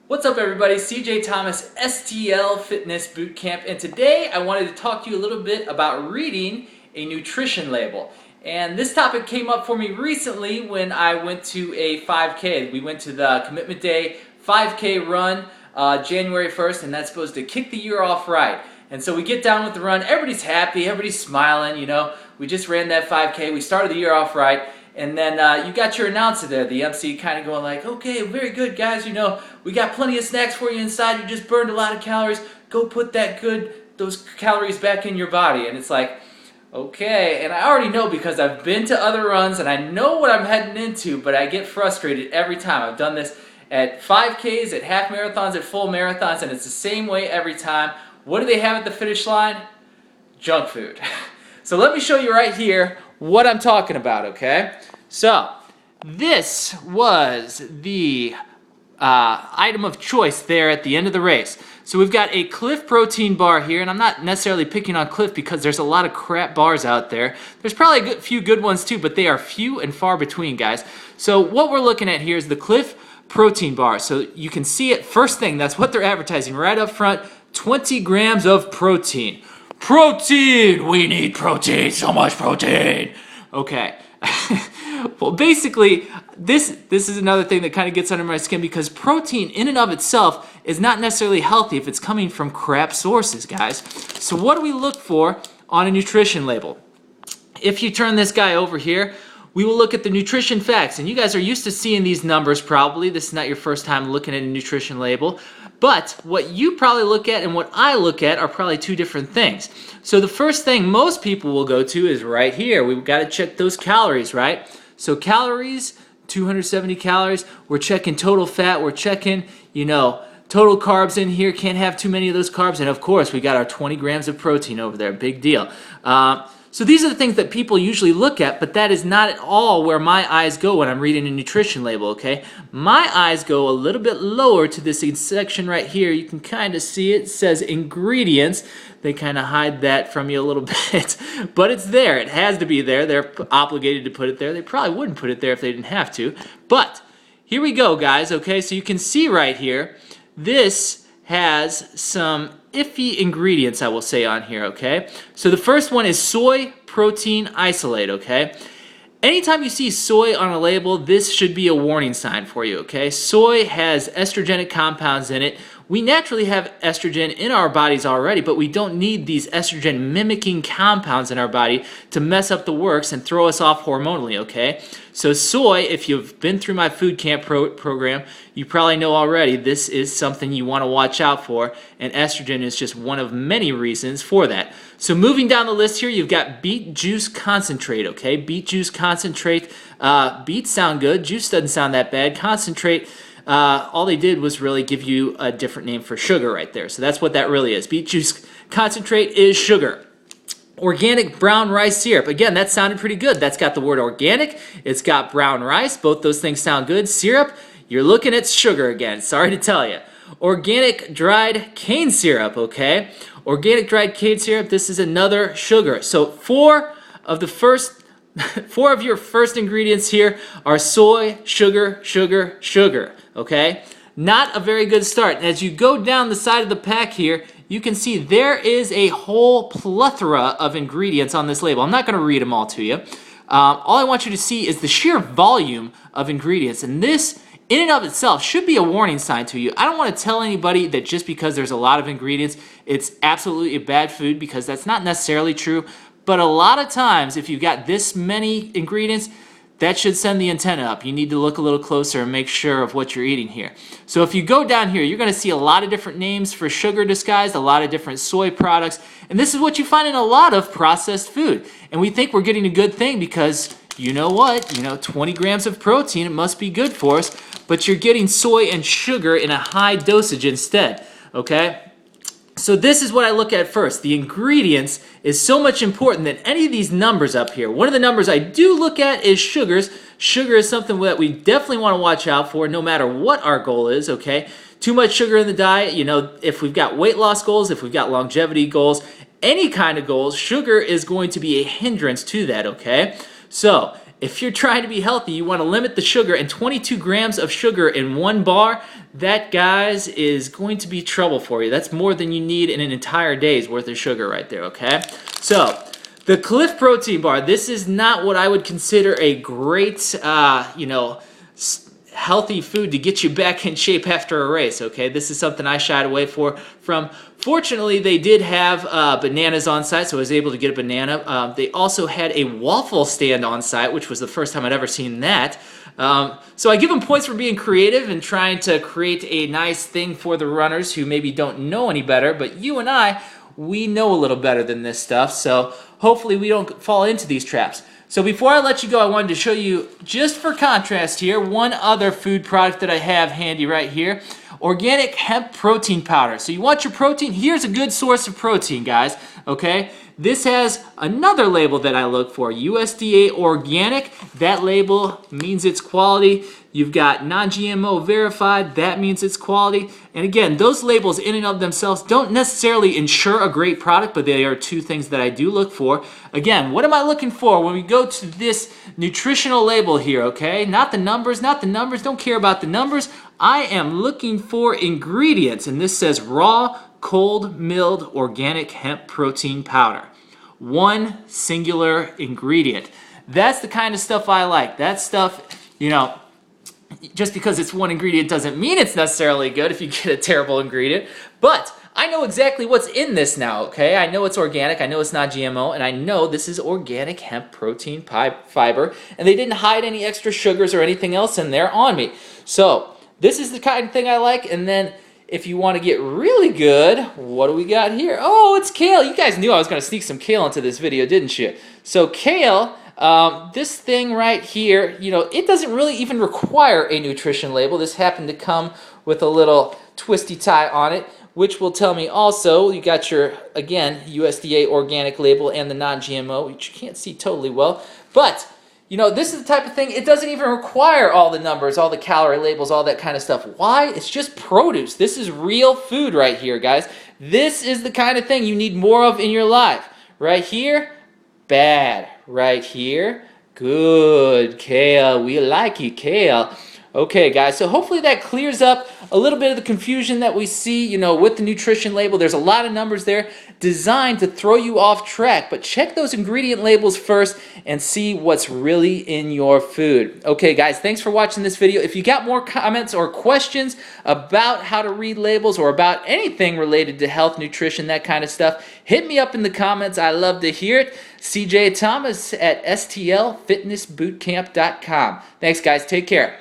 What's up everybody, CJ Thomas, STL Fitness Bootcamp, and today I wanted to talk to you a little bit about reading a nutrition label. And this topic came up for me recently when I went to a 5K. We went to the Commitment Day 5K run January 1st, and that's supposed to kick the year off right. And so we get down with the run, everybody's happy, everybody's smiling, you know. We just ran that 5K, we started the year off right. And then you got your announcer there, the MC, kind of going like, okay, very good, guys. You know, we got plenty of snacks for you inside. You just burned a lot of calories. Go put those calories back in your body. And it's like, okay. And I already know because I've been to other runs and I know what I'm heading into, but I get frustrated every time. I've done this at 5Ks, at half marathons, at full marathons, and it's the same way every time. What do they have at the finish line? Junk food. So let me show you right here what I'm talking about, okay? So, this was the item of choice there at the end of the race. So we've got a Cliff protein bar here, and I'm not necessarily picking on Cliff because there's a lot of crap bars out there. There's probably a few good ones too, but they are few and far between, guys. So what we're looking at here is the Cliff protein bar. So you can see it first thing, that's what they're advertising right up front, 20 grams of protein. Protein! We need protein! So much protein! Okay. Well, basically, this is another thing that kind of gets under my skin because protein in and of itself is not necessarily healthy if it's coming from crap sources, guys. So what do we look for on a nutrition label? If you turn this guy over here, we will look at the nutrition facts. And you guys are used to seeing these numbers probably. This is not your first time looking at a nutrition label. But what you probably look at and what I look at are probably two different things. So the first thing most people will go to is right here. We've got to check those calories, right? So calories, 270 calories. We're checking total fat. We're checking, you know, total carbs in here. Can't have too many of those carbs. And of course, we got our 20 grams of protein over there. Big deal. So these are the things that people usually look at, but that is not at all where my eyes go when I'm reading a nutrition label, okay? My eyes go a little bit lower to this section right here. You can kind of see it. It says ingredients. They kind of hide that from you a little bit, but it's there. It has to be there. They're obligated to put it there. They probably wouldn't put it there if they didn't have to, but here we go, guys, okay? So you can see right here, this has some iffy ingredients, I will say, on here, okay? So the first one is soy protein isolate, okay? Anytime you see soy on a label, this should be a warning sign for you, okay? Soy has estrogenic compounds in it. We naturally have estrogen in our bodies already, but we don't need these estrogen mimicking compounds in our body to mess up the works and throw us off hormonally, okay? So soy, if you've been through my food camp program, you probably know already this is something you want to watch out for, and estrogen is just one of many reasons for that. So moving down the list here, you've got beet juice concentrate, okay? Beet juice concentrate. Beets sound good. Juice doesn't sound that bad. Concentrate, all they did was really give you a different name for sugar right there. So that's what that really is. Beet juice concentrate is sugar. Organic brown rice syrup. Again, that sounded pretty good. That's got the word organic. It's got brown rice. Both those things sound good. Syrup, you're looking at sugar again. Sorry to tell you. Organic dried cane syrup, okay? Organic dried cane syrup, this is another sugar. So four of your first ingredients here are soy, sugar, sugar, sugar, okay? Not a very good start. And as you go down the side of the pack here, you can see there is a whole plethora of ingredients on this label. I'm not going to read them all to you. All I want you to see is the sheer volume of ingredients. And this, in and of itself, should be a warning sign to you. I don't want to tell anybody that just because there's a lot of ingredients, it's absolutely a bad food, because that's not necessarily true. But a lot of times, if you've got this many ingredients, that should send the antenna up. You need to look a little closer and make sure of what you're eating here. So if you go down here, you're going to see a lot of different names for sugar disguised, a lot of different soy products, and this is what you find in a lot of processed food. And we think we're getting a good thing because, you know what, 20 grams of protein, it must be good for us, but you're getting soy and sugar in a high dosage instead, okay? So this is what I look at first. The ingredients is so much important than any of these numbers up here. One of the numbers I do look at is sugars. Sugar is something that we definitely want to watch out for no matter what our goal is, okay? Too much sugar in the diet, if we've got weight loss goals, if we've got longevity goals, any kind of goals, sugar is going to be a hindrance to that, okay? So if you're trying to be healthy, you want to limit the sugar, and 22 grams of sugar in one bar, that, guys, is going to be trouble for you. That's more than you need in an entire day's worth of sugar right there, okay? So, the Cliff Protein Bar, this is not what I would consider a great, healthy food to get you back in shape after a race, okay? This is something I shied away from. Fortunately, they did have bananas on site, so I was able to get a banana. They also had a waffle stand on site, which was the first time I'd ever seen that. So I give them points for being creative and trying to create a nice thing for the runners who maybe don't know any better, but you and I, we know a little better than this stuff, so hopefully we don't fall into these traps. So before I let you go, I wanted to show you, just for contrast here, one other food product that I have handy right here. Organic hemp protein powder. So you want your protein? Here's a good source of protein, guys, okay? This has another label that I look for, USDA organic. That label means it's quality. You've got non-GMO verified, that means it's quality. And again, those labels in and of themselves don't necessarily ensure a great product, but they are two things that I do look for. Again, what am I looking for when we go to this nutritional label here, okay? Not the numbers, don't care about the numbers. I am looking for ingredients, and this says raw, cold milled organic hemp protein powder. One singular ingredient. That's the kind of stuff I like. That stuff, just because it's one ingredient doesn't mean it's necessarily good if you get a terrible ingredient. But I know exactly what's in this now, okay? I know it's organic, I know it's not GMO, and I know this is organic hemp protein fiber, and they didn't hide any extra sugars or anything else in there on me. So, this is the kind of thing I like, and then if you want to get really good, what do we got here? Oh, it's kale. You guys knew I was going to sneak some kale into this video, didn't you? So kale, this thing right here, it doesn't really even require a nutrition label. This happened to come with a little twisty tie on it, which will tell me also, you got your, again, USDA organic label and the non-GMO, which you can't see totally well, but this is the type of thing, it doesn't even require all the numbers, all the calorie labels, all that kind of stuff. Why? It's just produce. This is real food right here, guys. This is the kind of thing you need more of in your life. Right here, bad. Right here, good. Kale, we like you, kale. Okay, guys, so hopefully that clears up a little bit of the confusion that we see, with the nutrition label. There's a lot of numbers there designed to throw you off track, but check those ingredient labels first and see what's really in your food. Okay, guys, thanks for watching this video. If you got more comments or questions about how to read labels or about anything related to health, nutrition, that kind of stuff, hit me up in the comments. I love to hear it. CJ Thomas at stlfitnessbootcamp.com. Thanks, guys. Take care.